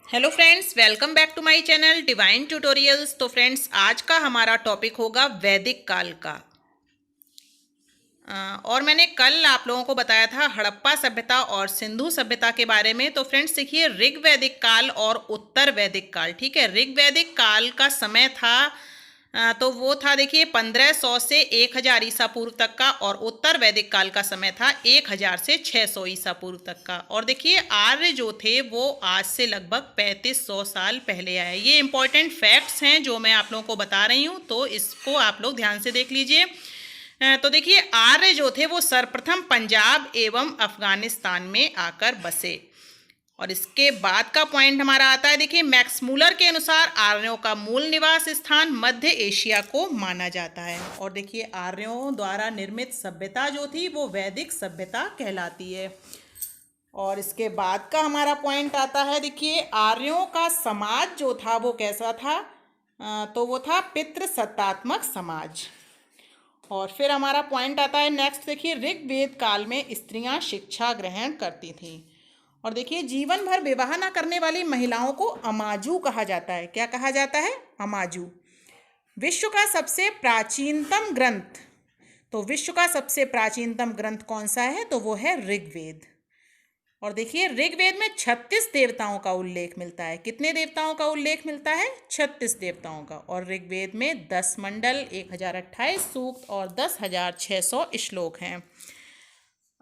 Hello friends, welcome back to my channel divine tutorials. तो friends, आज का हमारा टॉपिक होगा वैदिक काल का। और मैंने कल आप लोगों को बताया था हड़प्पा सभ्यता और सिंधु सभ्यता के बारे में। तो फ्रेंड्स देखिए, ऋग वैदिक काल और उत्तर वैदिक काल, ठीक है। ऋग वैदिक काल का समय था तो वो था देखिए 1500 से 1000 ईसा पूर्व तक का, और उत्तर वैदिक काल का समय था 1000 से 600 ईसा पूर्व तक का। और देखिए, आर्य जो थे वो आज से लगभग 3500 साल पहले आए। ये इंपॉर्टेंट फैक्ट्स हैं जो मैं आप लोगों को बता रही हूँ, तो इसको आप लोग ध्यान से देख लीजिए। तो देखिए, आर्य जो थे वो सर्वप्रथम पंजाब एवं अफगानिस्तान में आकर बसे। और इसके बाद का पॉइंट हमारा आता है, देखिए मैक्स मूलर के अनुसार आर्यों का मूल निवास स्थान मध्य एशिया को माना जाता है। और देखिए, आर्यों द्वारा निर्मित सभ्यता जो थी वो वैदिक सभ्यता कहलाती है। और इसके बाद का हमारा पॉइंट आता है, देखिए आर्यों का समाज जो था वो कैसा था, तो वो था पितृसत्तात्मक समाज। और फिर हमारा पॉइंट आता है नेक्स्ट, देखिए ऋग्वेद काल में स्त्रियां शिक्षा ग्रहण करती थीं। और देखिए, जीवन भर विवाह न करने वाली महिलाओं को अमाजू कहा जाता है। क्या कहा जाता है? अमाजू। विश्व का सबसे प्राचीनतम ग्रंथ, तो विश्व का सबसे प्राचीनतम ग्रंथ कौन सा है? तो वो है ऋग्वेद। और देखिए, ऋग्वेद में 36 देवताओं का उल्लेख मिलता है। कितने देवताओं का उल्लेख मिलता है? 36 देवताओं का। और ऋग्वेद में 10 मंडल, 1028 सूक्त और 10,600 श्लोक हैं।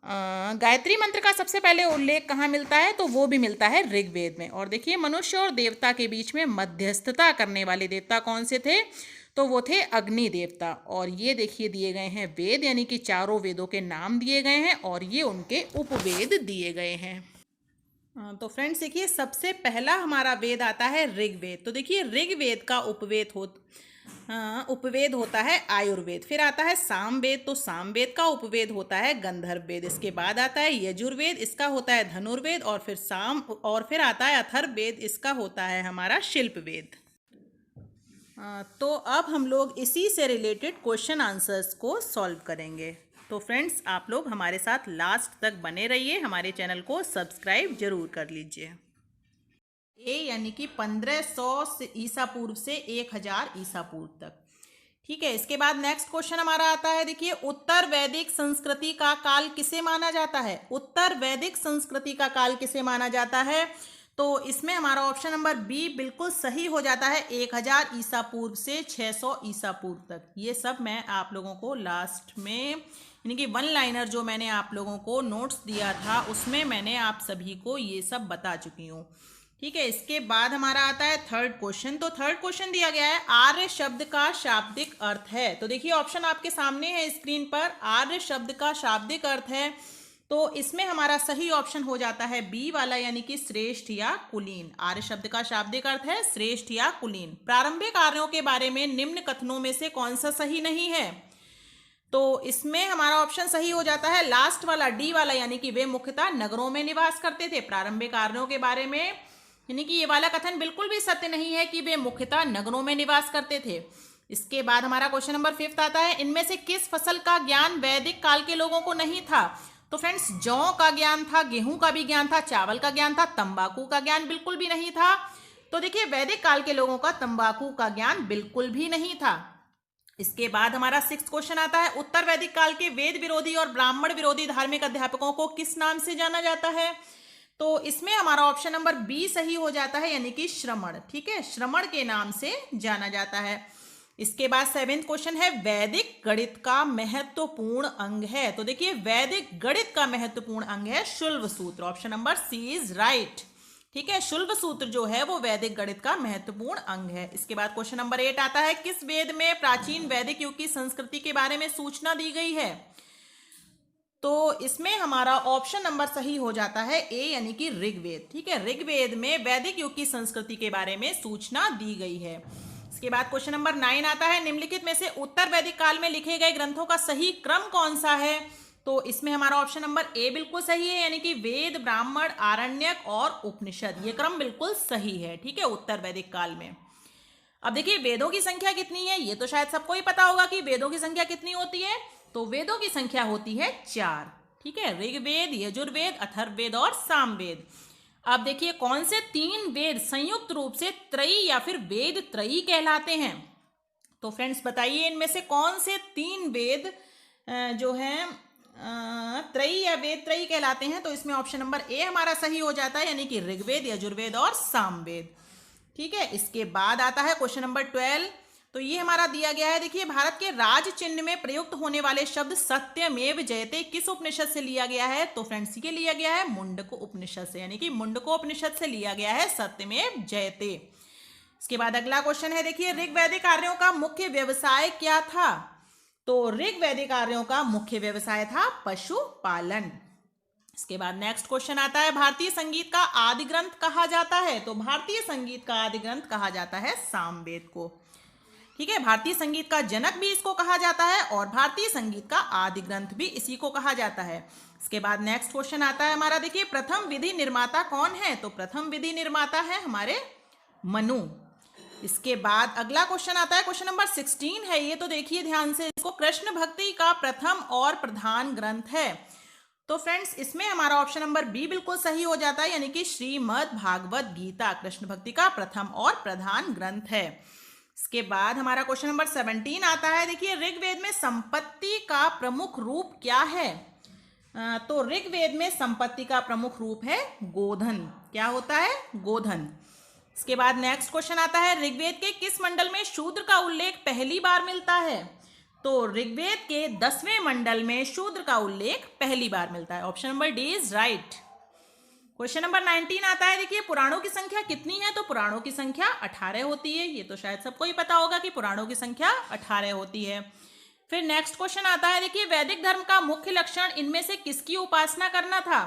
गायत्री मंत्र का सबसे पहले उल्लेख कहाँ मिलता है? तो वो भी मिलता है ऋग्वेद में। और देखिए, मनुष्य और देवता के बीच में मध्यस्थता करने वाले देवता कौन से थे? तो वो थे अग्नि देवता। और ये देखिए दिए गए हैं वेद, यानी कि चारों वेदों के नाम दिए गए हैं और ये उनके उपवेद दिए गए हैं। तो फ्रेंड्स देखिए, सबसे पहला हमारा वेद आता है ऋग्वेद। तो देखिए, ऋग्वेद का उपवेद होता है आयुर्वेद। फिर आता है सामवेद, तो सामवेद का उपवेद होता है गंधर्व वेद। इसके बाद आता है यजुर्वेद, इसका होता है धनुर्वेद। और फिर आता है अथर्ववेद, इसका होता है हमारा शिल्प वेद। तो अब हम लोग इसी से रिलेटेड क्वेश्चन आंसर्स को सॉल्व करेंगे। तो फ्रेंड्स, आप लोग हमारे साथ लास्ट तक बने रहिए, हमारे चैनल को सब्सक्राइब जरूर कर लीजिए। यानी कि 1500 ईसा पूर्व से 1000 ईसा पूर्व तक, ठीक है। इसके बाद नेक्स्ट क्वेश्चन हमारा आता है, देखिए उत्तर वैदिक संस्कृति का काल किसे माना जाता है? उत्तर वैदिक संस्कृति का काल किसे माना जाता है? तो इसमें हमारा ऑप्शन नंबर बी बिल्कुल सही हो जाता है, 1000 ईसा पूर्व से 600 ईसा पूर्व तक। ये सब मैं आप लोगों को लास्ट में, यानी कि वन लाइनर जो मैंने आप लोगों को नोट्स दिया था उसमें मैंने आप सभी को ये सब बता चुकी हूँ, ठीक है। इसके बाद हमारा आता है थर्ड क्वेश्चन। तो थर्ड क्वेश्चन दिया गया है, आर्य शब्द का शाब्दिक अर्थ है। तो देखिए, ऑप्शन आपके सामने है स्क्रीन पर। आर्य शब्द का शाब्दिक अर्थ है, तो इसमें हमारा सही ऑप्शन हो जाता है बी वाला, यानी कि श्रेष्ठ या कुलीन। आर्य शब्द का शाब्दिक अर्थ है श्रेष्ठ या कुलीन। प्रारंभिक आर्यों के बारे में निम्न कथनों में से कौन सा सही नहीं है? तो इसमें हमारा ऑप्शन सही हो जाता है लास्ट वाला, डी वाला, यानी कि वे मुख्यतः नगरों में निवास करते थे। प्रारंभिक आर्यों के बारे में, यानी कि ये वाला कथन बिल्कुल भी सत्य नहीं है कि वे मुख्यतः नगरों में निवास करते थे। इसके बाद हमारा क्वेश्चन नंबर 5 आता है, इनमें से किस फसल का ज्ञान वैदिक काल के लोगों को नहीं था? तो फ्रेंड्स, जौ का ज्ञान था, गेहूं का भी ज्ञान था, चावल का ज्ञान था, तंबाकू का ज्ञान बिल्कुल भी नहीं था। तो देखिए, वैदिक काल के लोगों का तंबाकू का ज्ञान बिल्कुल भी नहीं था। इसके बाद हमारा 6th क्वेश्चन आता है, उत्तर वैदिक काल के वेद विरोधी और ब्राह्मण विरोधी धार्मिक अध्यापकों को किस नाम से जाना जाता है? तो इसमें हमारा ऑप्शन नंबर बी सही हो जाता है, यानी कि श्रमण, ठीक है। श्रमण के नाम से जाना जाता है। इसके बाद 7th क्वेश्चन है, वैदिक गणित का महत्वपूर्ण अंग है। तो देखिए, वैदिक गणित का महत्वपूर्ण अंग है Shulba Sutra. Option number C is right, ठीक है। शुल्ब सूत्र जो है वो वैदिक गणित का महत्वपूर्ण अंग है। इसके बाद क्वेश्चन नंबर 8 आता है, किस वेद में प्राचीन वैदिक युग की संस्कृति के बारे में सूचना दी गई है? तो इसमें हमारा ऑप्शन नंबर सही हो जाता है ए, यानी कि ऋग्वेद, ठीक है। ऋग्वेद में वैदिक युग की संस्कृति के बारे में सूचना दी गई है। इसके बाद क्वेश्चन नंबर 9 आता है, निम्नलिखित में से उत्तर वैदिक काल में लिखे गए ग्रंथों का सही क्रम कौन सा है? तो इसमें हमारा ऑप्शन नंबर ए बिल्कुल सही है, यानी कि वेद, ब्राह्मण, आरण्यक और उपनिषद, ये क्रम बिल्कुल सही है, ठीक है, उत्तर वैदिक काल में। अब देखिए, वेदों की संख्या कितनी है? ये तो शायद सबको ही पता होगा कि वेदों की संख्या कितनी होती है। तो वेदों की संख्या होती है 4, ठीक है। ऋग्वेद, यजुर्वेद, अथर्ववेद और सामवेद। अब देखिए कौन से 3 वेद संयुक्त रूप से त्रयी या फिर वेद त्रयी कहलाते हैं। तो फ्रेंड्स बताइए इनमें से कौन से 3 वेद जो हैं त्रयी या वेद त्रयी कहलाते हैं। तो इसमें ऑप्शन नंबर ए हमारा सही हो जाता है, यानी कि ऋग्वेद, यजुर्वेद और सामवेद। ठीक है, इसके बाद आता है क्वेश्चन नंबर 12। तो ये हमारा दिया गया है, देखिए भारत के राज चिन्ह में प्रयुक्त होने वाले शब्द सत्यमेव जयते किस उपनिषद से लिया गया है। तो फ्रेंड्स ये लिया गया है मुंडको उपनिषद से, यानी कि मुंडको उपनिषद से लिया गया है सत्यमेव जयते। इसके बाद अगला क्वेश्चन है, देखिए ऋग्वैदिक आर्यों का मुख्य व्यवसाय क्या था। तो ऋग्वैदिक आर्यों का मुख्य व्यवसाय था पशुपालन। इसके बाद नेक्स्ट क्वेश्चन आता है, भारतीय संगीत का आदि ग्रंथ कहा जाता है। तो भारतीय संगीत का आदि ग्रंथ कहा जाता है सामवेद को। ठीक है, भारतीय संगीत का जनक भी इसको कहा जाता है और भारतीय संगीत का आदि ग्रंथ भी इसी को कहा जाता है। इसके बाद नेक्स्ट क्वेश्चन आता है हमारा, देखिए प्रथम विधि निर्माता कौन है। तो प्रथम विधि निर्माता है हमारे मनु। इसके बाद अगला क्वेश्चन आता है, क्वेश्चन नंबर 16 है ये, तो देखिए ध्यान से इसको, कृष्ण भक्ति का प्रथम और प्रधान ग्रंथ है। तो फ्रेंड्स इसमें हमारा ऑप्शन नंबर बी बिल्कुल सही हो जाता है, यानी कि श्रीमद् भागवत गीता कृष्ण भक्ति का प्रथम और प्रधान ग्रंथ है। इसके बाद हमारा क्वेश्चन नंबर 17 आता है, देखिए ऋग्वेद में संपत्ति का प्रमुख रूप क्या है। तो ऋग्वेद में संपत्ति का प्रमुख रूप है गोधन। क्या होता है, गोधन। इसके बाद नेक्स्ट क्वेश्चन आता है, ऋग्वेद के किस मंडल में शूद्र का उल्लेख पहली बार मिलता है। तो ऋग्वेद के 10वें मंडल में शूद्र का उल्लेख पहली बार मिलता है। Option number D is right. Question number 19 आता है, देखिए पुराणों की संख्या कितनी है। तो पुराणों की संख्या 18 होती है, ये तो शायद सबको ही पता होगा कि पुराणों की संख्या 18 होती है। फिर नेक्स्ट क्वेश्चन आता है, देखिए वैदिक धर्म का मुख्य लक्षण इनमें से किसकी उपासना करना था।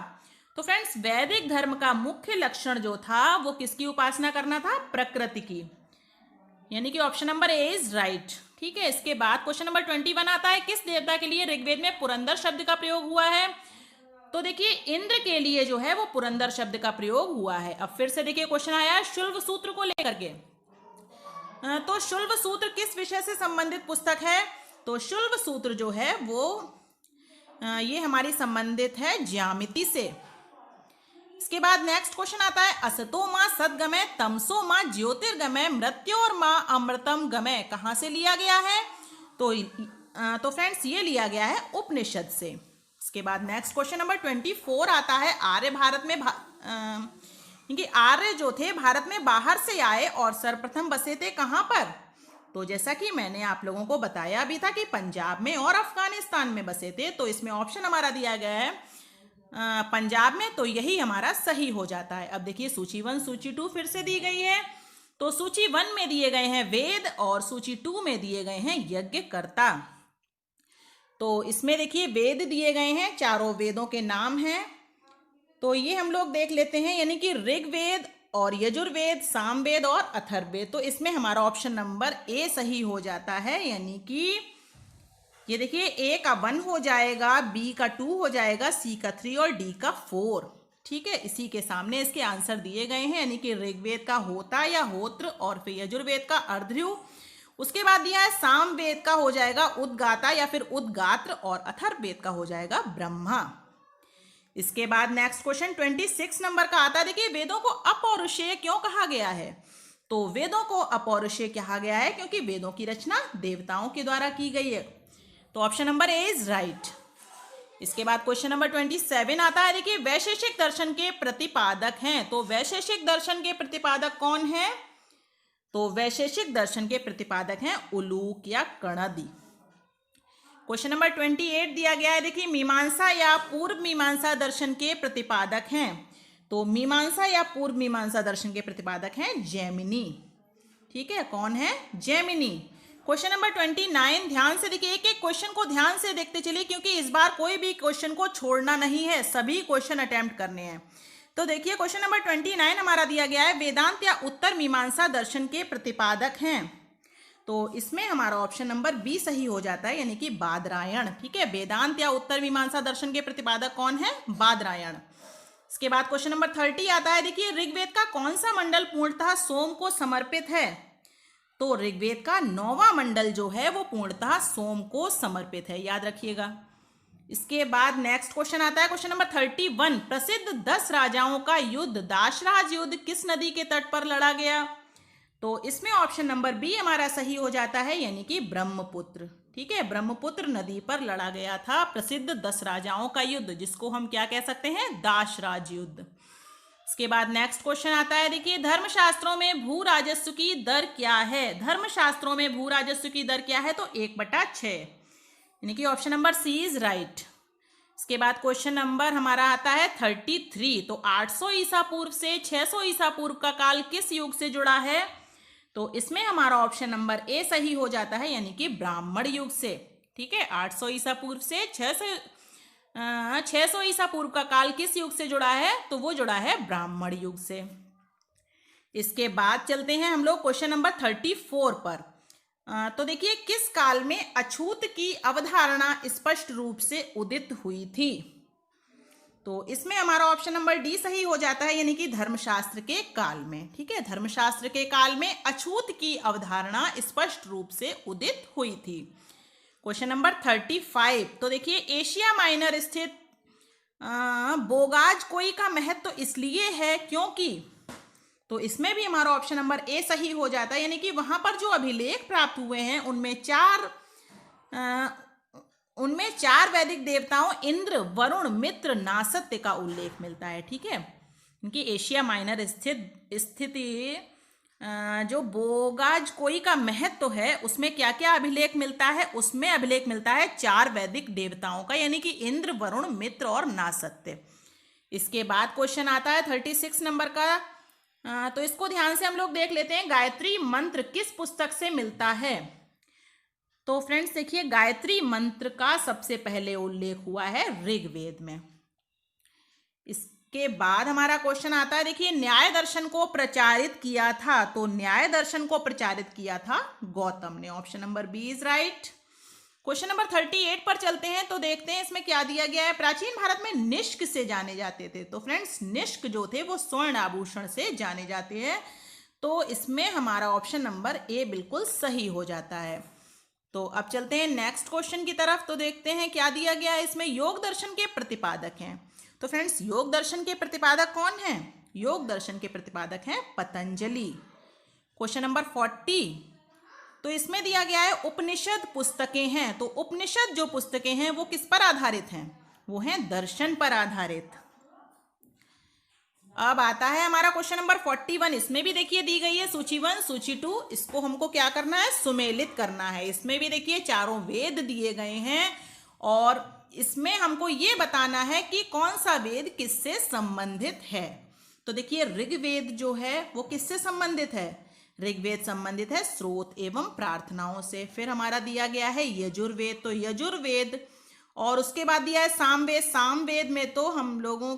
तो फ्रेंड्स वैदिक धर्म का मुख्य लक्षण जो था वो किसकी उपासना करना था, प्रकृति की, यानी कि option number A is right. ठीक है, इसके बाद क्वेश्चन नंबर 21 आता है, किस देवता के लिए ऋग्वेद में पुरंदर शब्द का प्रयोग हुआ है। तो देखिए इंद्र के लिए जो है वो पुरंदर शब्द का प्रयोग हुआ है। अब फिर से देखिए क्वेश्चन आया है शुल्व सूत्र को लेकर के। तो शुल्व सूत्र किस विषय से संबंधित पुस्तक है। तो शुल्व सूत्र जो है वो ये हमारी संबंधित है ज्यामिति से। इसके बाद नेक्स्ट क्वेश्चन आता है, असतो माँ सदगमय तमसो माँ ज्योतिर्गमय मृत्योर माँ अमृतम गमय कहाँ से लिया गया है। तो फ्रेंड्स ये लिया गया है उपनिषद से। इसके बाद नेक्स्ट क्वेश्चन नंबर 24 आता है, आर्य भारत में क्योंकि आर्य जो थे भारत में बाहर से आए और सर्वप्रथम बसे थे कहाँ पर। तो जैसा कि मैंने आप लोगों को बताया भी था कि पंजाब में और अफगानिस्तान में बसे थे। तो इसमें ऑप्शन हमारा दिया गया है पंजाब में, तो यही हमारा सही हो जाता है। अब देखिए सूची 1 सूची 2 फिर से दी गई है। तो सूची 1 में दिए गए हैं वेद और सूची 2 में दिए गए हैं यज्ञकर्ता। तो इसमें देखिए वेद दिए गए हैं, चारों वेदों के नाम हैं। तो ये हम लोग देख लेते हैं, यानी कि ऋग्वेद और यजुर्वेद, सामवेद और अथर्ववेद। तो इसमें हमारा ऑप्शन नंबर ए सही हो जाता है, यानी कि ये देखिए ए का 1 हो जाएगा, बी का 2 हो जाएगा, सी का 3 और डी का 4। ठीक है, इसी के सामने इसके आंसर दिए गए हैं, यानी कि ऋग्वेद का होता या होत्र और फिर यजुर्वेद का अर्ध्युः। उसके बाद दिया है सामवेद का हो जाएगा उद्गाता या फिर उद्गात्र और अथर्ववेद का हो जाएगा ब्रह्मा। इसके बाद नेक्स्ट क्वेश्चन 26 नंबर का आता है, देखिए वेदों को अपौरुषेय क्यों कहा गया है। तो वेदों को अपौरुषेय कहा गया है क्योंकि वेदों की रचना देवताओं के द्वारा की गई है। तो option number A is right. इसके बाद क्वेश्चन नंबर 27 आता है, देखिए वैशेषिक दर्शन के प्रतिपादक हैं। तो वैशेषिक दर्शन के प्रतिपादक कौन है। तो वैशेषिक दर्शन के प्रतिपादक हैं उलूक या कणदि। क्वेश्चन नंबर 28 दिया गया है, देखिए मीमांसा या पूर्व मीमांसा दर्शन के प्रतिपादक हैं। तो मीमांसा या पूर्व मीमांसा दर्शन के प्रतिपादक हैं जैमिनी। ठीक है, कौन है, जैमिनी। क्वेश्चन नंबर 29, ध्यान से देखिए, एक एक क्वेश्चन को ध्यान से देखते चलिए क्योंकि इस बार कोई भी क्वेश्चन को छोड़ना नहीं है, सभी क्वेश्चन अटेम्प्ट करने हैं। तो देखिए क्वेश्चन नंबर 29 हमारा दिया गया है, वेदांत या उत्तर मीमांसा दर्शन के प्रतिपादक हैं। तो इसमें हमारा ऑप्शन नंबर बी सही हो जाता है, यानी कि बादरायण। ठीक है, वेदांत या उत्तर मीमांसा दर्शन के प्रतिपादक कौन है, बादरायण। इसके बाद क्वेश्चन नंबर 30 आता है, देखिए ऋग्वेद का कौन सा मंडल पूर्णतः सोम को समर्पित है। तो ऋग्वेद का 9वां मंडल जो है वो पूर्णतः सोम को समर्पित है, याद रखिएगा। इसके बाद नेक्स्ट क्वेश्चन आता है क्वेश्चन नंबर 31। प्रसिद्ध 10 राजाओं का युद्ध दाशराज युद्ध किस नदी के तट पर लड़ा गया? तो इसमें ऑप्शन नंबर बी हमारा सही हो जाता है, यानी कि ब्रह्मपुत्र। ठीक है, ब्रह्मपुत्र नदी पर लड़ा गया था प्रसिद्ध 10 राजाओं का युद्ध, जिसको हम क्या कह सकते हैं? दाशराज युद्ध। इसके बाद नेक्स्ट क्वेश्चन आता है, देखिए धर्मशास्त्रों में भू राजस्व की दर क्या है? धर्मशास्त्रों में भू राजस्व की दर क्या है? तो 1/6, यानी कि option number C is right. इसके बाद क्वेश्चन नंबर हमारा आता है 33। तो 800 ईसा पूर्व से 600 ईसा पूर्व का काल किस युग से जुड़ा है? तो इसमें हमारा ऑप्शन नंबर ए सही हो जाता है, यानी कि ब्राह्मण युग से। ठीक है, 800 ईसा पूर्व से 600 ईसा पूर्व का काल किस युग से जुड़ा है? तो वो जुड़ा है ब्राह्मण युग से। इसके बाद चलते हैं हम लोग क्वेश्चन नंबर 34 पर। तो देखिए, किस काल में अछूत की अवधारणा स्पष्ट रूप से उदित हुई थी? तो इसमें हमारा ऑप्शन नंबर डी सही हो जाता है, यानी कि धर्मशास्त्र के काल में। ठीक है, धर्मशास्त्र के काल में अछूत की अवधारणा स्पष्ट रूप से उदित हुई थी। Question number 35। तो देखिए, एशिया माइनर स्थित बोगाज-कोई का महत्व इसलिए है क्योंकि, तो इसमें भी हमारा ऑप्शन नंबर ए सही हो जाता है, यानी कि वहां पर जो अभिलेख प्राप्त हुए हैं उनमें चार वैदिक देवताओं इंद्र, वरुण, मित्र, नासत्य का उल्लेख मिलता है। ठीक है, क्योंकि एशिया माइनर स्थिति जो बोगाज-कोई का महत्व है, उसमें क्या क्या अभिलेख मिलता है? उसमें अभिलेख मिलता है 4 वैदिक देवताओं का, यानी कि इंद्र, वरुण, मित्र और नासत्य। इसके बाद क्वेश्चन आता है 36 नंबर का। तो इसको ध्यान से हम लोग देख लेते हैं। गायत्री मंत्र किस पुस्तक से मिलता है? तो फ्रेंड्स देखिए, गायत्री मंत्र का सबसे पहले उल्लेख हुआ है ऋग्वेद में। इसके बाद हमारा क्वेश्चन आता है, देखिए न्याय दर्शन को प्रचारित किया था। तो न्याय दर्शन को प्रचारित किया था गौतम ने। Option number B is right. Question number 38 पर चलते हैं। तो देखते हैं इसमें क्या दिया गया है। प्राचीन भारत में निष्क से जाने जाते थे। तो फ्रेंड्स, निष्क जो थे वो स्वर्ण आभूषण से जाने जाते हैं। तो इसमें हमारा ऑप्शन नंबर ए बिल्कुल सही हो जाता है। तो अब चलते हैं नेक्स्ट क्वेश्चन की तरफ। तो देखते हैं क्या दिया गया है। इसमें योग दर्शन के प्रतिपादक हैं। तो फ्रेंड्स, योग दर्शन के प्रतिपादक कौन हैं? योग दर्शन के प्रतिपादक हैं पतंजलि। Question number 40। तो इसमें दिया गया है उपनिषद पुस्तकें हैं। तो उपनिषद जो पुस्तकें हैं वो किस पर आधारित हैं? वो हैं दर्शन पर आधारित। अब आता है हमारा क्वेश्चन नंबर 41। इसमें भी देखिए दी गई है सूची 1, सूची 2। इसको हमको क्या करना है? सुमेलित करना है। इसमें भी देखिए चारों वेद दिए गए हैं और इसमें हमको ये बताना है कि कौन सा वेद किससे संबंधित है। तो देखिए, ऋग्वेद जो है वो किससे संबंधित है? ऋग्वेद संबंधित है स्रोत एवं प्रार्थनाओं से। फिर हमारा दिया गया है यजुर्वेद। तो यजुर्वेद, और उसके बाद दिया है सामवेद। सामवेद में तो हम लोगों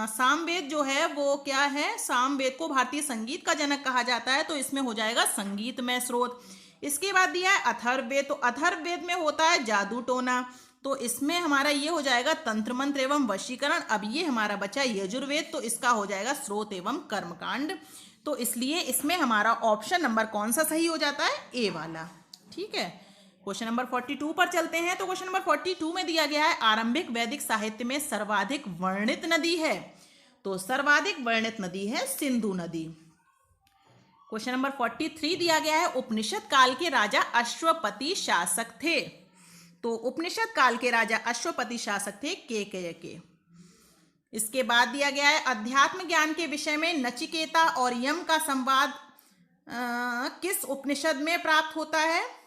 सामवेद जो है वो क्या है? सामवेद को भारतीय संगीत का जनक कहा जाता है। तो इसमें हो जाएगा संगीतमय स्रोत। इसके बाद दिया है अथर्ववेद। तो अथर्ववेद में होता है जादू टोना। तो इसमें हमारा ये हो जाएगा तंत्र मंत्र एवं वशीकरण। अब ये हमारा बचा यजुर्वेद। तो इसका हो जाएगा स्रोत एवं कर्मकांड। तो इसलिए इसमें हमारा ऑप्शन नंबर कौन सा सही हो जाता है? ए वाला। ठीक है, क्वेश्चन नंबर 42 पर चलते हैं। तो क्वेश्चन नंबर 42 में दिया गया है आरंभिक वैदिक साहित्य में सर्वाधिक वर्णित नदी है। तो सर्वाधिक वर्णित नदी है सिंधु नदी। क्वेश्चन नंबर 43 दिया गया है उपनिषद काल के राजा अश्वपति शासक थे। तो उपनिषद काल के राजा अश्वपति शासक थे केकय के। इसके बाद दिया गया है अध्यात्म ज्ञान के विषय में नचिकेता और यम का संवाद किस उपनिषद में प्राप्त होता है?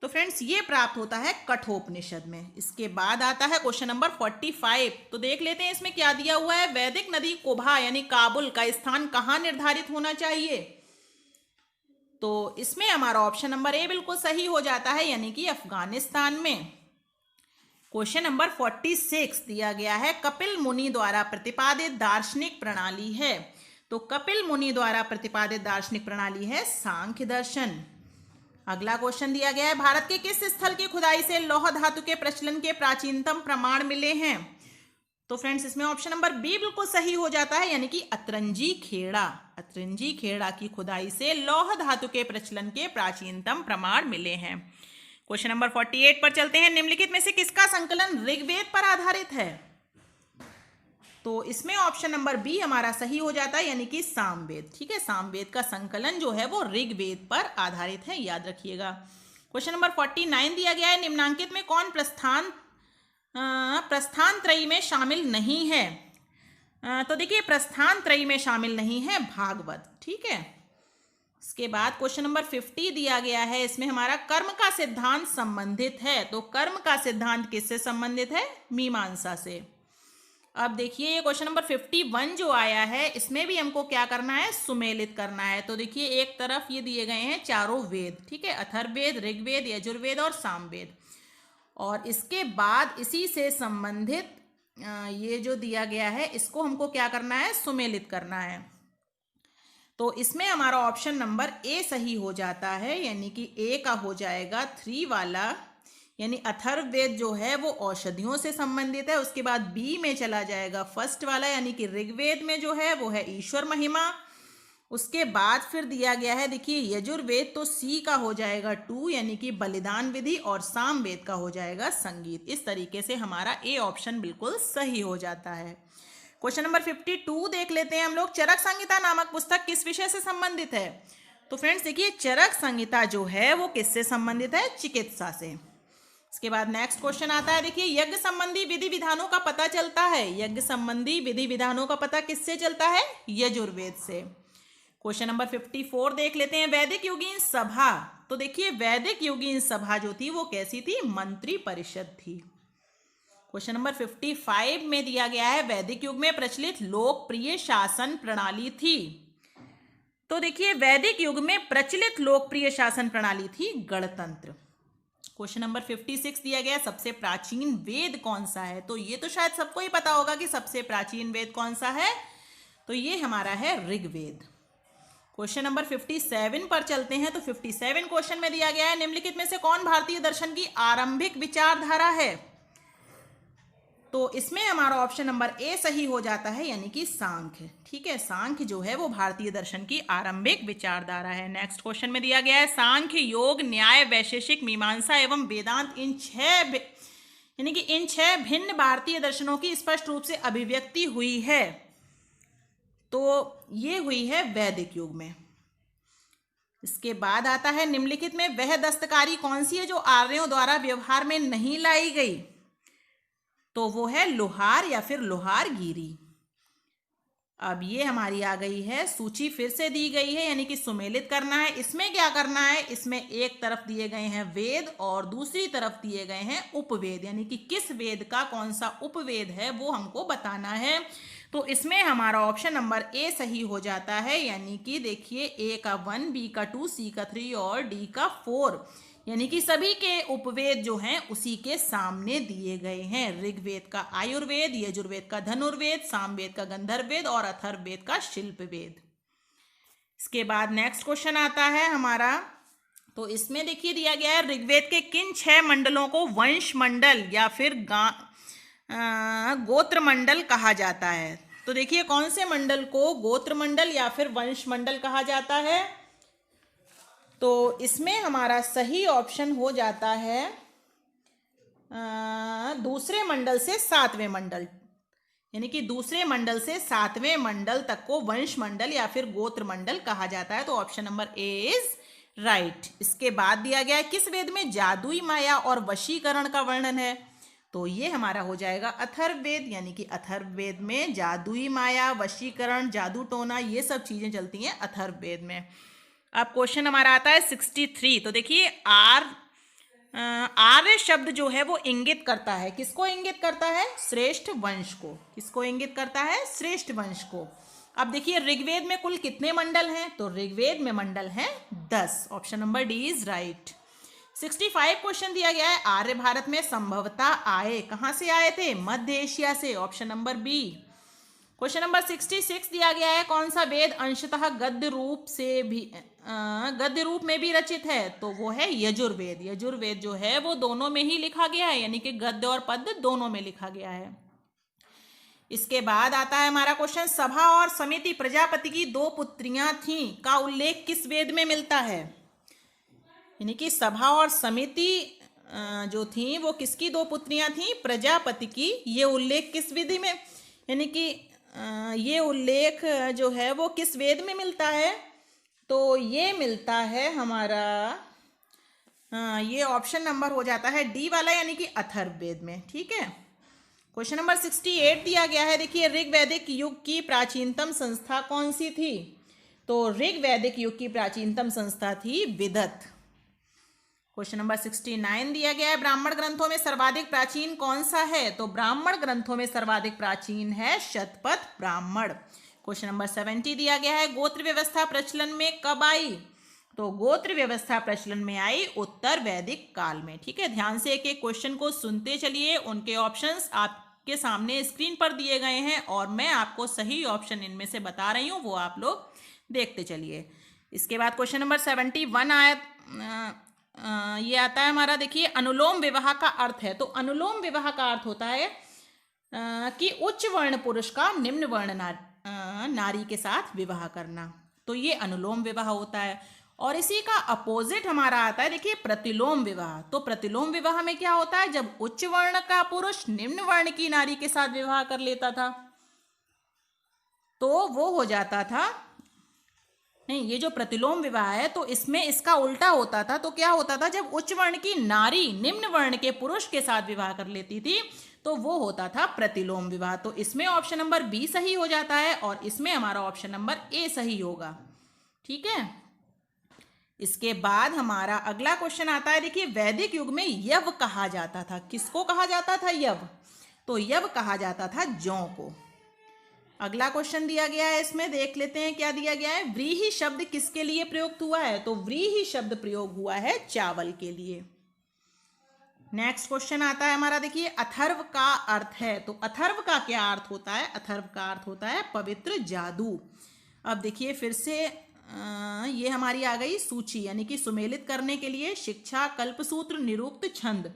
तो फ्रेंड्स, ये प्राप्त होता है कठोपनिषद में। इसके बाद आता है क्वेश्चन नंबर 45। तो देख लेते हैं इसमें क्या दिया हुआ है। वैदिक नदी कोभा यानी काबुल का स्थान कहाँ निर्धारित होना चाहिए? तो इसमें हमारा ऑप्शन नंबर ए बिल्कुल सही हो जाता है, यानी कि अफगानिस्तान में। क्वेश्चन नंबर 46 दिया गया है कपिल मुनि द्वारा प्रतिपादित दार्शनिक प्रणाली है। तो कपिल मुनि द्वारा प्रतिपादित दार्शनिक प्रणाली है सांख्य दर्शन। अगला क्वेश्चन दिया गया है भारत के किस स्थल की खुदाई से लौह धातु के प्रचलन के प्राचीनतम प्रमाण मिले हैं? तो फ्रेंड्स, इसमें ऑप्शन नंबर बी बिल्कुल सही हो जाता है, यानी कि अतरंजी खेड़ा। अतरंजी खेड़ा की खुदाई से लौह धातु के प्रचलन के प्राचीनतम प्रमाण मिले हैं। क्वेश्चन नंबर 48 पर चलते हैं। निम्नलिखित में से किसका संकलन ऋग्वेद पर आधारित है? तो इसमें ऑप्शन नंबर बी हमारा सही हो जाता है, यानी कि सामवेद। ठीक है, सामवेद का संकलन जो है वो ऋग्वेद पर आधारित है, याद रखिएगा। क्वेश्चन नंबर 49 दिया गया है। निम्नांकित में कौन प्रस्थान त्रयी में शामिल नहीं है? तो देखिए, प्रस्थान त्रयी में शामिल नहीं है भागवत। ठीक है, इसके बाद क्वेश्चन नंबर 50 दिया गया है। इसमें हमारा कर्म का सिद्धांत संबंधित है। तो कर्म का सिद्धांत किससे संबंधित है? मीमांसा से। अब देखिए, ये क्वेश्चन नंबर 51 जो आया है, इसमें भी हमको क्या करना है? सुमेलित करना है। तो देखिए, एक तरफ ये दिए गए हैं चारों वेद। ठीक है, अथर्ववेद, ऋग्वेद, यजुर्वेद और सामवेद। और इसके बाद इसी से संबंधित ये जो दिया गया है, इसको हमको क्या करना है? सुमेलित करना है। तो इसमें हमारा ऑप्शन नंबर ए सही हो जाता है, यानी कि ए का हो जाएगा 3 वाला, यानी अथर्ववेद जो है वो औषधियों से संबंधित है। उसके बाद बी में चला जाएगा फर्स्ट वाला, यानी कि ऋग्वेद में जो है वो है ईश्वर महिमा। उसके बाद फिर दिया गया है, देखिए, यजुर्वेद, तो सी का हो जाएगा 2, यानी कि बलिदान विधि, और सामवेद का हो जाएगा संगीत। इस तरीके से हमारा ए ऑप्शन बिल्कुल सही हो जाता है। क्वेश्चन नंबर 52 देख लेते हैं हम लोग। चरक संहिता नामक पुस्तक किस विषय से संबंधित है? तो फ्रेंड्स देखिए, चरक संहिता जो है वो किससे संबंधित है? चिकित्सा से। इसके बाद नेक्स्ट क्वेश्चन आता है। देखिए, यज्ञ संबंधी विधि विधानों का पता चलता है। यज्ञ संबंधी विधि विधानों का पता किससे चलता है? यजुर्वेद से। क्वेश्चन नंबर 54 देख लेते हैं। वैदिक युगीन सभा। तो देखिए, वैदिक युगीन सभा जो थी वो कैसी थी? मंत्री परिषद थी। क्वेश्चन नंबर 55 में दिया गया है, वैदिक युग में प्रचलित लोकप्रिय शासन प्रणाली थी। तो देखिए, वैदिक युग में प्रचलित लोकप्रिय शासन प्रणाली थी गणतंत्र। क्वेश्चन नंबर 56 दिया गया, सबसे प्राचीन वेद कौन सा है? तो ये तो शायद सबको ही पता होगा कि सबसे प्राचीन वेद कौन सा है। तो ये हमारा है ऋग्वेद। क्वेश्चन नंबर 57 पर चलते हैं। तो 57 क्वेश्चन में दिया गया है, निम्नलिखित में से कौन भारतीय दर्शन की आरंभिक विचारधारा है? तो इसमें हमारा ऑप्शन नंबर ए सही हो जाता है, यानी कि सांख्य। ठीक है, सांख्य जो है वो भारतीय दर्शन की आरंभिक विचारधारा है। नेक्स्ट क्वेश्चन में दिया गया है, सांख्य, योग, न्याय, वैशेषिक, मीमांसा एवं वेदांत, यानी कि इन 6 भिन्न भारतीय दर्शनों की स्पष्ट रूप से अभिव्यक्ति हुई है। तो ये हुई है वैदिक युग में। इसके बाद आता है, निम्नलिखित में वह दस्तकारी कौन सी है जो आर्यों द्वारा व्यवहार में नहीं लाई गई? तो वो है लोहार या फिर लोहारगिरी। अब ये हमारी आ गई है, सूची फिर से दी गई है, यानी कि सुमेलित करना है। इसमें क्या करना है? इसमें एक तरफ दिए गए हैं वेद और दूसरी तरफ दिए गए हैं उपवेद, यानी कि किस वेद का कौन सा उपवेद है वो हमको बताना है। तो इसमें हमारा ऑप्शन नंबर ए सही हो जाता है, यानी कि देखिए, ए का 1, बी का 2, सी का 3 और डी का 4, यानी कि सभी के उपवेद जो हैं उसी के सामने दिए गए हैं। ऋग्वेद का आयुर्वेद, यजुर्वेद का धनुर्वेद, सामवेद का गंधर्ववेद और अथर्ववेद का शिल्पवेद। इसके बाद नेक्स्ट क्वेश्चन आता है हमारा। तो इसमें देखिए दिया गया है, ऋग्वेद के किन 6 मंडलों को वंश मंडल या फिर गोत्र मंडल कहा जाता है? तो देखिए, कौन से मंडल को गोत्र मंडल या फिर वंश मंडल कहा जाता है? तो इसमें हमारा सही ऑप्शन हो जाता है दूसरे मंडल से 7वें मंडल, यानी कि दूसरे मंडल से 7वें मंडल तक को वंश मंडल या फिर गोत्र मंडल कहा जाता है। तो option number A is right. इसके बाद दिया गया है, किस वेद में जादुई माया और वशीकरण का वर्णन है? तो ये हमारा हो जाएगा अथर्ववेद, यानी कि अथर्ववेद में जादुई माया, वशीकरण, जादू टोना, ये सब चीजें चलती हैं अथर्ववेद में। अब क्वेश्चन हमारा आता है 63। तो देखिए, आर्य शब्द जो है वो इंगित करता है, किसको इंगित करता है? श्रेष्ठ वंश को। किसको इंगित करता है? श्रेष्ठ वंश को। अब देखिए, ऋग्वेद में कुल कितने मंडल हैं? तो ऋग्वेद में मंडल हैं 10। Option number D is right. 65 question दिया गया है, आर्य भारत में संभवतः आए, कहां से आए थे? मध्य एशिया से। Option number B. Question number 66 दिया गया है, कौन सा वेद अंशतः गद्य रूप में भी रचित है? तो वो है यजुर्वेद। यजुर्वेद जो है वो दोनों में ही लिखा गया है, यानी कि गद्य और पद्य दोनों में लिखा गया है। इसके बाद आता है हमारा क्वेश्चन, सभा और समिति प्रजापति की 2 पुत्रियां थीं का उल्लेख किस वेद में मिलता है? यानी कि सभा और समिति जो थी वो किसकी दो पुत्रियां थी? प्रजापति की। ये उल्लेख किस विधि में, यानी कि ये उल्लेख जो है वो किस वेद में मिलता है? तो ये मिलता है हमारा, ये ऑप्शन नंबर हो जाता है डी वाला, यानी कि अथर्ववेद में। ठीक है। क्वेश्चन नंबर 68 दिया गया है। देखिए, ऋग्वैदिक युग की प्राचीनतम संस्था कौन सी थी? तो ऋग्वैदिक युग की प्राचीनतम संस्था थी विदत। क्वेश्चन नंबर 69 दिया गया है। ब्राह्मण ग्रंथों में सर्वाधिक प्राचीन कौन सा है? तो ब्राह्मण ग्रंथों में सर्वाधिक प्राचीन है शतपथ ब्राह्मण। क्वेश्चन नंबर 70 दिया गया है। गोत्र व्यवस्था प्रचलन में कब आई? तो गोत्र व्यवस्था प्रचलन में आई उत्तर वैदिक काल में। ठीक है, ध्यान से एक एक क्वेश्चन को सुनते चलिए। उनके ऑप्शंस आपके सामने स्क्रीन पर दिए गए हैं और मैं आपको सही ऑप्शन इनमें से बता रही हूँ, वो आप लोग देखते चलिए। इसके बाद क्वेश्चन नंबर 71 आया, ये आता है हमारा। देखिए, अनुलोम विवाह का अर्थ है। तो अनुलोम विवाह का अर्थ होता है कि उच्च वर्ण पुरुष का निम्न वर्ण नारी के साथ विवाह करना। तो ये अनुलोम विवाह होता है। और इसी का अपोजिट हमारा आता है, देखिए, प्रतिलोम विवाह। तो प्रतिलोम विवाह में क्या होता है? जब उच्च वर्ण का पुरुष निम्न वर्ण की नारी के साथ विवाह कर लेता था तो वो हो जाता था, नहीं, ये जो प्रतिलोम विवाह है तो इसमें इसका उल्टा होता था। तो क्या होता था? जब उच्च वर्ण की नारी निम्न वर्ण के पुरुष के साथ विवाह कर लेती थी तो वो होता था प्रतिलोम विवाह। तो इसमें ऑप्शन नंबर बी सही हो जाता है और इसमें हमारा ऑप्शन नंबर ए सही होगा। ठीक है। इसके बाद हमारा अगला क्वेश्चन आता है। देखिए, वैदिक युग में यव कहा जाता था। किसको कहा जाता था यव? तो यव कहा जाता था जौ को। अगला क्वेश्चन दिया गया है, इसमें देख लेते हैं क्या दिया गया है। व्रीहि शब्द किसके लिए प्रयुक्त हुआ है? तो व्रीहि शब्द प्रयोग हुआ है चावल के लिए। नेक्स्ट क्वेश्चन आता है हमारा। देखिए, अथर्व का अर्थ है। तो अथर्व का क्या अर्थ होता है? अथर्व का अर्थ होता है पवित्र जादू। अब देखिए फिर से ये हमारी आ गई सूची, यानी कि सुमेलित करने के लिए शिक्षा, कल्पसूत्र, निरुक्त, छंद।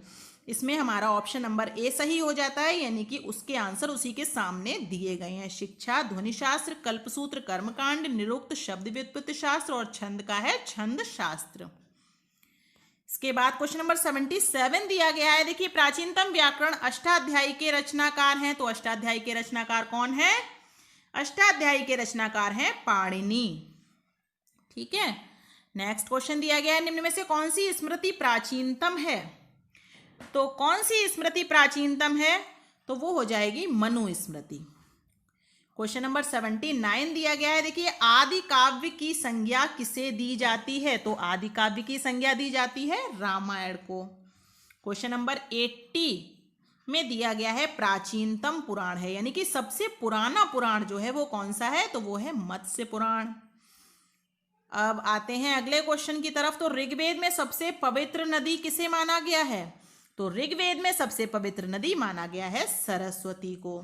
इसमें हमारा ऑप्शन नंबर ए सही हो जाता है, यानी कि उसके आंसर उसी के सामने दिए गए हैं। शिक्षा ध्वनि शास्त्र, कल्पसूत्र कर्मकांड, निरुक्त शब्द व्युत्पत्ति शास्त्र और छंद का है छंद शास्त्र। इसके बाद क्वेश्चन नंबर 77 दिया गया है। देखिए, प्राचीनतम व्याकरण अष्टाध्यायी के रचनाकार हैं। तो अष्टाध्यायी के रचनाकार कौन है? अष्टाध्यायी के रचनाकार हैं पाणिनि। ठीक है। नेक्स्ट क्वेश्चन दिया गया है। निम्न में से कौन सी स्मृति प्राचीनतम है? तो कौन सी स्मृति प्राचीनतम है? तो वो हो जाएगी मनु स्मृति। क्वेश्चन नंबर 79 दिया गया है। देखिए, आदि काव्य की संज्ञा किसे दी जाती है? तो आदि काव्य की संज्ञा दी जाती है रामायण को। क्वेश्चन नंबर 80 में दिया गया है प्राचीनतम पुराण है, यानी कि सबसे पुराना पुराण जो है वो कौन सा है? तो वो है मत्स्य पुराण। अब आते हैं अगले क्वेश्चन की तरफ। तो ऋग्वेद में सबसे पवित्र नदी किसे माना गया है? तो ऋग्वेद में सबसे पवित्र नदी माना गया है सरस्वती को।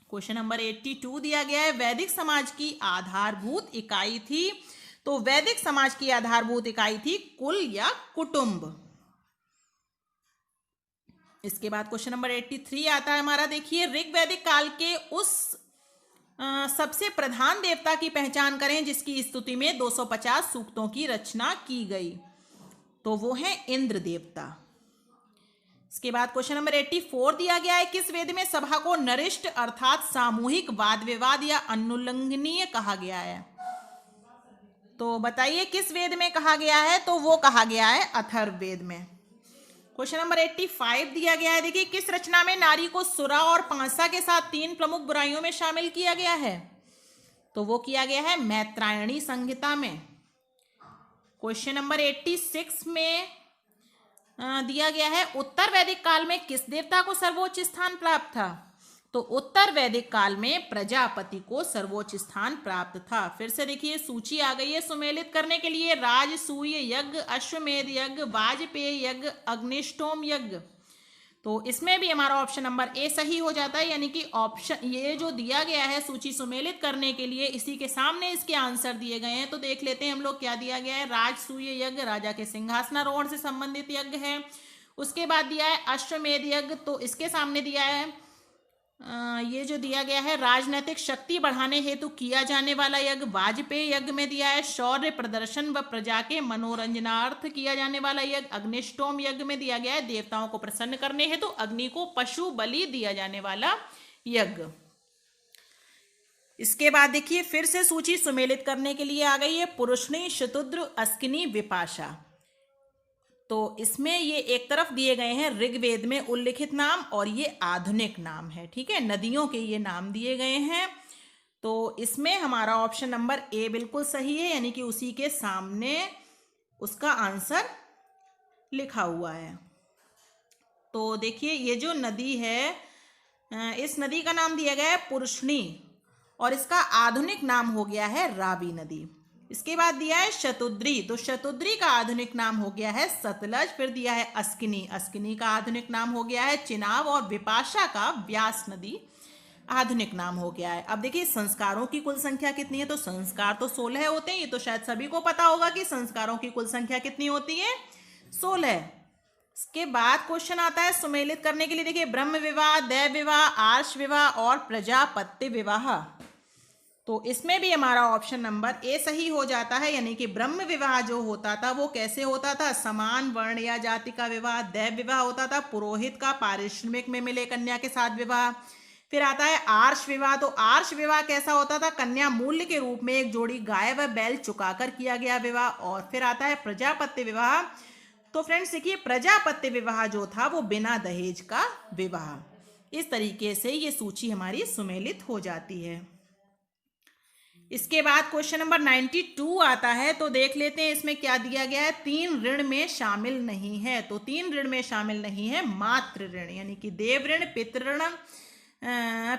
क्वेश्चन नंबर 82 दिया गया है। वैदिक समाज की आधारभूत इकाई थी। तो वैदिक समाज की आधारभूत इकाई थी कुल या कुटुंब। इसके बाद क्वेश्चन नंबर 83 आता है हमारा। देखिए, ऋग्वैदिक काल के उस सबसे प्रधान देवता की पहचान करें जिसकी स्तुति में 250 सूक्तों की रचना की गई। तो वो है इंद्र देवता। इसके बाद क्वेश्चन नंबर 84 दिया गया है। किस वेद में सभा को नरिष्ट अर्थात सामूहिक वाद विवाद या अनुल्लंघनीय कहा गया है? तो बताइए किस वेद में कहा गया है? तो वो कहा गया है अथर्ववेद में। क्वेश्चन नंबर 85 दिया गया है। देखिए, किस रचना में नारी को सुरा और पांसा के साथ 3 प्रमुख बुराइयों में शामिल किया गया है? तो वो किया गया है मैत्रायणी संहिता में। क्वेश्चन नंबर 86 में दिया गया है। उत्तर वैदिक काल में किस देवता को सर्वोच्च स्थान प्राप्त था? तो उत्तर वैदिक काल में प्रजापति को सर्वोच्च स्थान प्राप्त था। फिर से देखिए सूची आ गई है सुमेलित करने के लिए। राजसूय यज्ञ, अश्वमेध यज्ञ, वाजपेय यज्ञ, अग्निष्टोम यज्ञ। तो इसमें भी हमारा ऑप्शन नंबर ए सही हो जाता है, यानी कि ऑप्शन ये जो दिया गया है सूची सुमेलित करने के लिए, इसी के सामने इसके आंसर दिए गए हैं। तो देख लेते हैं हम लोग क्या दिया गया है। राजसूय यज्ञ राजा के सिंहासनारोहण से संबंधित यज्ञ है। उसके बाद दिया है अश्वमेध यज्ञ, तो इसके सामने दिया है ये जो दिया गया है, राजनैतिक शक्ति बढ़ाने हेतु किया जाने वाला यज्ञ वाजपेयी यज्ञ में दिया है। शौर्य प्रदर्शन व प्रजा के मनोरंजनार्थ किया जाने वाला यज्ञ अग्निष्टोम यज्ञ में दिया गया है। देवताओं को प्रसन्न करने हेतु अग्नि को पशु बलि दिया जाने वाला यज्ञ। इसके बाद देखिए फिर से सूची सुमेलित करने के लिए आ गई है। पुरुषनी, शतुद्र, अस्किनी, विपाशा। तो इसमें ये एक तरफ दिए गए हैं ऋग्वेद में उल्लिखित नाम और ये आधुनिक नाम है, ठीक है, नदियों के ये नाम दिए गए हैं। तो इसमें हमारा ऑप्शन नंबर ए बिल्कुल सही है, यानी कि उसी के सामने उसका आंसर लिखा हुआ है। तो देखिए ये जो नदी है, इस नदी का नाम दिया गया है पुरुषनी और इसका आधुनिक नाम हो गया है रावी नदी। इसके बाद दिया है शतुद्री, तो शतुद्री का आधुनिक नाम हो गया है सतलज। फिर दिया है अस्किनी, अस्किनी का आधुनिक नाम हो गया है चिनाब और विपाशा का व्यास नदी आधुनिक नाम हो गया है। अब देखिए संस्कारों की कुल संख्या कितनी है, तो संस्कार तो 16 होते हैं, ये तो शायद सभी को पता होगा कि संस्कारों की कुल संख्या कितनी होती है, 16। इसके बाद क्वेश्चन आता है सुमेलित करने के लिए, देखिए ब्रह्म विवाह, दैव विवाह, आर्ष विवाह और प्रजापत्य विवाह। तो इसमें भी हमारा ऑप्शन नंबर ए सही हो जाता है, यानी कि ब्रह्म विवाह जो होता था वो कैसे होता था, समान वर्ण या जाति का विवाह। दैव विवाह होता था पुरोहित का पारिश्रमिक में मिले कन्या के साथ विवाह। फिर आता है आर्ष विवाह, तो आर्ष विवाह कैसा होता था, कन्या मूल्य के रूप में एक जोड़ी गाय व बैल चुकाकर किया गया विवाह। और फिर आता है प्रजापत्य विवाह, तो फ्रेंड्स देखिए प्रजापत्य विवाह जो था वो बिना दहेज का विवाह। इस तरीके से ये सूची हमारी सुमेलित हो जाती है। इसके बाद क्वेश्चन नंबर 92 आता है, तो देख लेते हैं इसमें क्या दिया गया है। 3 ऋण में शामिल नहीं है, तो 3 ऋण में शामिल नहीं है मातृ ऋण, यानी कि देव ऋण,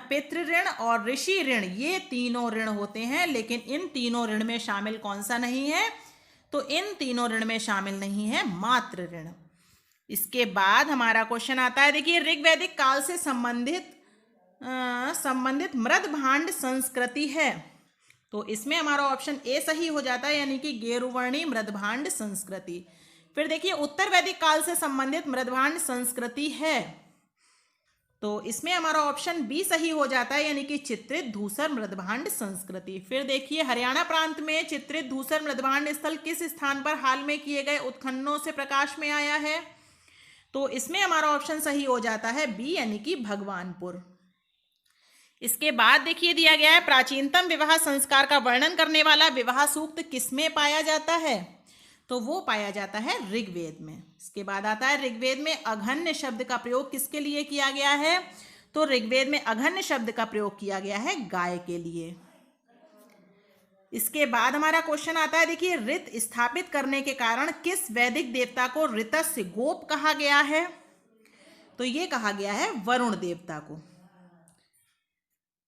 पितृ ऋण और ऋषि ऋण, ये तीनों ऋण होते हैं। लेकिन इन तीनों ऋण में शामिल कौन सा नहीं है, तो इन तीनों ऋण में शामिल नहीं है मातृ ऋण। इसके बाद हमारा क्वेश्चन आता है, देखिए ऋग्वैदिक काल से संबंधित मृद भांड संस्कृति है, तो इसमें हमारा ऑप्शन ए सही हो जाता है, यानी कि गेरुवर्णी मृदभांड संस्कृति। फिर देखिए उत्तर वैदिक काल से संबंधित मृदभांड संस्कृति है, तो इसमें हमारा ऑप्शन बी सही हो जाता है, यानी कि चित्रित धूसर मृदभांड संस्कृति। फिर देखिए हरियाणा प्रांत में चित्रित धूसर मृदभांड स्थल किस स्थान पर हाल में किए गए उत्खननों से प्रकाश में आया है, तो इसमें हमारा ऑप्शन सही हो जाता है बी, यानी कि भगवानपुर। इसके बाद देखिए दिया गया है प्राचीनतम विवाह संस्कार का वर्णन करने वाला विवाह सूक्त किसमें पाया जाता है, तो वो पाया जाता है ऋग्वेद में। इसके बाद आता है ऋग्वेद में अघन्य शब्द का प्रयोग किसके लिए किया गया है, तो ऋग्वेद में अघन्य शब्द का प्रयोग किया गया है गाय के लिए। इसके बाद हमारा क्वेश्चन आता है, देखिए ऋत स्थापित करने के कारण किस वैदिक देवता को ऋतस्य गोप कहा गया है, तो ये कहा गया है वरुण देवता को।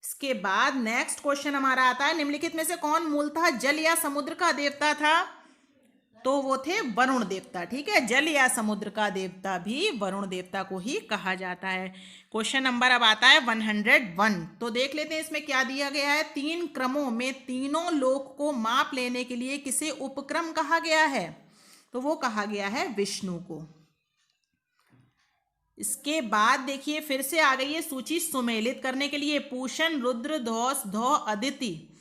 इसके बाद नेक्स्ट क्वेश्चन हमारा आता है, निम्नलिखित में से कौन मूलतः जल या समुद्र का देवता था, तो वो थे वरुण देवता, ठीक है, जल या समुद्र का देवता भी वरुण देवता को ही कहा जाता है। क्वेश्चन नंबर अब आता है 101, तो देख लेते हैं इसमें क्या दिया गया है। 3 क्रमों में तीनों लोक को माप लेने के लिए किसे उपक्रम कहा गया है, तो वो कहा गया है विष्णु को। इसके बाद देखिए फिर से आ गई है सूची सुमेलित करने के लिए, पूषण, रुद्र, धौस, धौ, अदिति।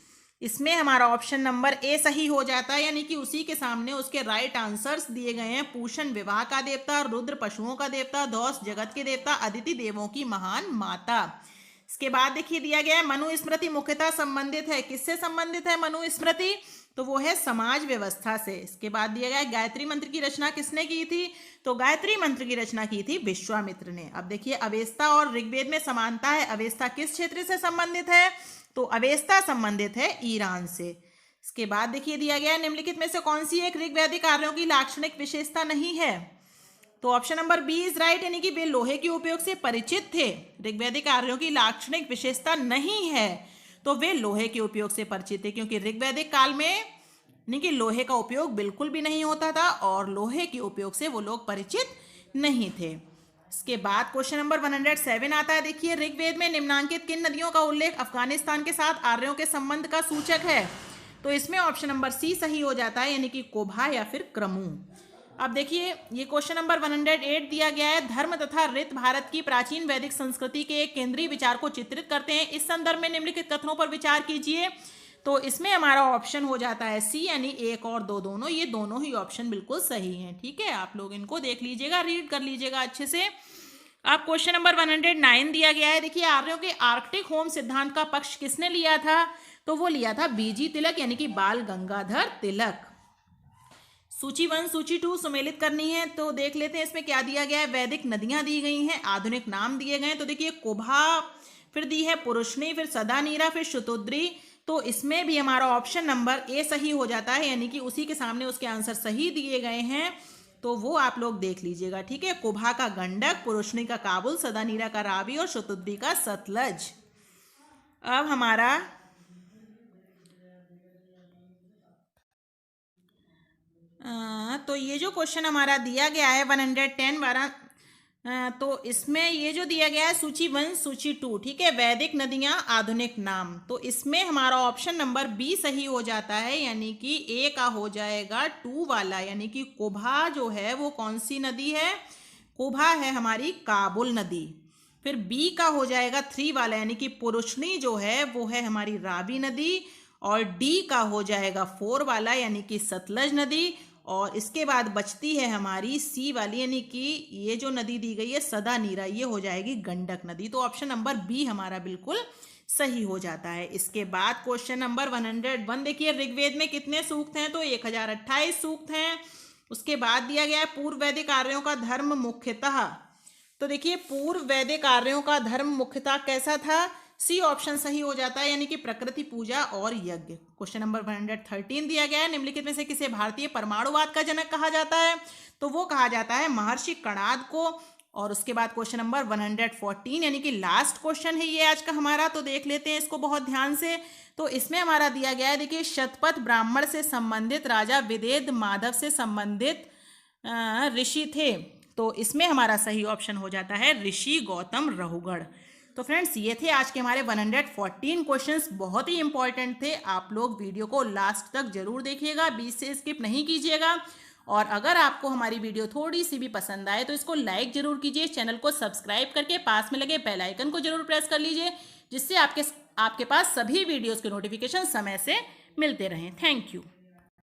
इसमें हमारा ऑप्शन नंबर ए सही हो जाता है, यानी कि उसी के सामने उसके राइट आंसर्स दिए गए हैं। पूषण विवाह का देवता, रुद्र पशुओं का देवता, धौस जगत के देवता, अदिति देवों की महान माता। इसके बाद देखिए दिया गया है मनुस्मृति मुख्यतः संबंधित है, किससे संबंधित है मनुस्मृति, तो वो है समाज व्यवस्था से। इसके बाद दिया गया है गायत्री मंत्र की रचना किसने की थी, तो गायत्री मंत्र की रचना की थी विश्वामित्र ने। अब देखिए अवेस्ता और ऋग्वेद में समानता है, अवेस्ता किस क्षेत्र से संबंधित है, तो अवेस्ता संबंधित है ईरान से। इसके बाद देखिए दिया गया है निम्नलिखित में से कौन सी एक ऋग्वैदिक कार्यों की लाक्षणिक विशेषता नहीं है, तो option number B is right, यानी कि वे लोहे के उपयोग से परिचित थे। ऋग्वैदिक कार्यों की लाक्षणिक विशेषता नहीं है, तो वे लोहे के उपयोग से परिचित थे, क्योंकि ऋग्वैदिक काल में यानी कि लोहे का उपयोग बिल्कुल भी नहीं होता था और लोहे के उपयोग से वो लोग परिचित नहीं थे। इसके बाद क्वेश्चन नंबर 107 आता है, देखिए ऋग्वेद में निम्नांकित किन नदियों का उल्लेख अफगानिस्तान के साथ आर्यों के संबंध का सूचक है, तो इसमें ऑप्शन नंबर सी सही हो जाता है, यानी कि कोभा या फिर क्रमू। अब देखिए ये क्वेश्चन नंबर 108 दिया गया है। धर्म तथा रीत भारत की प्राचीन वैदिक संस्कृति के एक केंद्रीय विचार को चित्रित करते हैं। इस संदर्भ में निम्नलिखित कथनों पर विचार कीजिए। तो इसमें हमारा ऑप्शन हो जाता है सी, यानी एक और दो दोनों, ये दोनों ही ऑप्शन बिल्कुल सही हैं। ठीक है, आप लोग इनको देख लीजिएगा, रीड कर लीजिएगा अच्छे से। अब क्वेश्चन नंबर 109 दिया गया है। देखिए आर्यों के आर्कटिक होम सिद्धांत का पक्ष किसने लिया था? तो वो लिया था बीजी तिलक, यानी कि बाल गंगाधर तिलक। सूची 1 सूची 2 सुमेलित करनी है, तो देख लेते हैं इसमें क्या दिया गया है। वैदिक नदियां दी गई हैं, आधुनिक नाम दिए गए हैं। तो देखिए कुभा, फिर दी है पुरुषनी, फिर सदानीरा, फिर शुतुद्री। तो इसमें भी हमारा ऑप्शन नंबर ए सही हो जाता है, यानी कि उसी के सामने उसके आंसर सही दिए गए हैं। तो वो आप लोग देख लीजिएगा। ठीक है, कुभा का गंडक, पुरुषनी का काबुल, सदानीरा का रावी और शुतुद्री का सतलज। अब हमारा तो ये जो क्वेश्चन हमारा दिया गया है 110 12, तो इसमें ये जो दिया गया है सूची 1 सूची 2, ठीक है, वैदिक नदियां आधुनिक नाम। तो इसमें हमारा ऑप्शन नंबर बी सही हो जाता है, यानी कि ए का हो जाएगा 2 वाला, यानी कि कुभा जो है वो कौन सी नदी है? कुभा है हमारी काबुल नदी। फिर बी का हो जाएगा 3 वाला, यानी कि पुरुषनी जो है वो है हमारी रावी नदी। और डी का हो जाएगा 4 वाला, यानी कि सतलज नदी। और इसके बाद बचती है हमारी सी वाली, यानी कि ये जो नदी दी गई है सदा नीरा, ये हो जाएगी गंडक नदी। तो ऑप्शन नंबर बी हमारा बिल्कुल सही हो जाता है। इसके बाद क्वेश्चन नंबर 101 देखिए, ऋग्वेद में कितने सूक्त हैं? तो 1028 सूक्त हैं। उसके बाद दिया गया है पूर्व वैदिक आर्यों का धर्म मुख्यतः। तो देखिए पूर्व वैदिक आर्यों का धर्म मुख्यतः कैसा था? सी ऑप्शन सही हो जाता है, यानी कि प्रकृति पूजा और यज्ञ। क्वेश्चन नंबर 113 दिया गया है, निम्नलिखित में से किसे भारतीय परमाणुवाद का जनक कहा जाता है? तो वो कहा जाता है महर्षि कणाद को। और उसके बाद क्वेश्चन नंबर 114, यानी कि लास्ट क्वेश्चन है ये आज का हमारा, तो देख लेते हैं इसको बहुत ध्यान से। तो इसमें हमारा दिया गया है, देखिए शतपथ ब्राह्मण से संबंधित राजा विदेद माधव से संबंधित ऋषि थे। तो इसमें हमारा सही ऑप्शन हो जाता है ऋषि गौतम रहुगढ़। तो फ्रेंड्स ये थे आज के हमारे 114 क्वेश्चंस, बहुत ही इंपॉर्टेंट थे। आप लोग वीडियो को लास्ट तक जरूर देखिएगा, बीच से स्किप नहीं कीजिएगा। और अगर आपको हमारी वीडियो थोड़ी सी भी पसंद आए तो इसको लाइक जरूर कीजिए, चैनल को सब्सक्राइब करके पास में लगे बेल आइकन को जरूर प्रेस कर लीजिए, जिससे आपके पास सभी वीडियोज़ के नोटिफिकेशन समय से मिलते रहें। Thank you.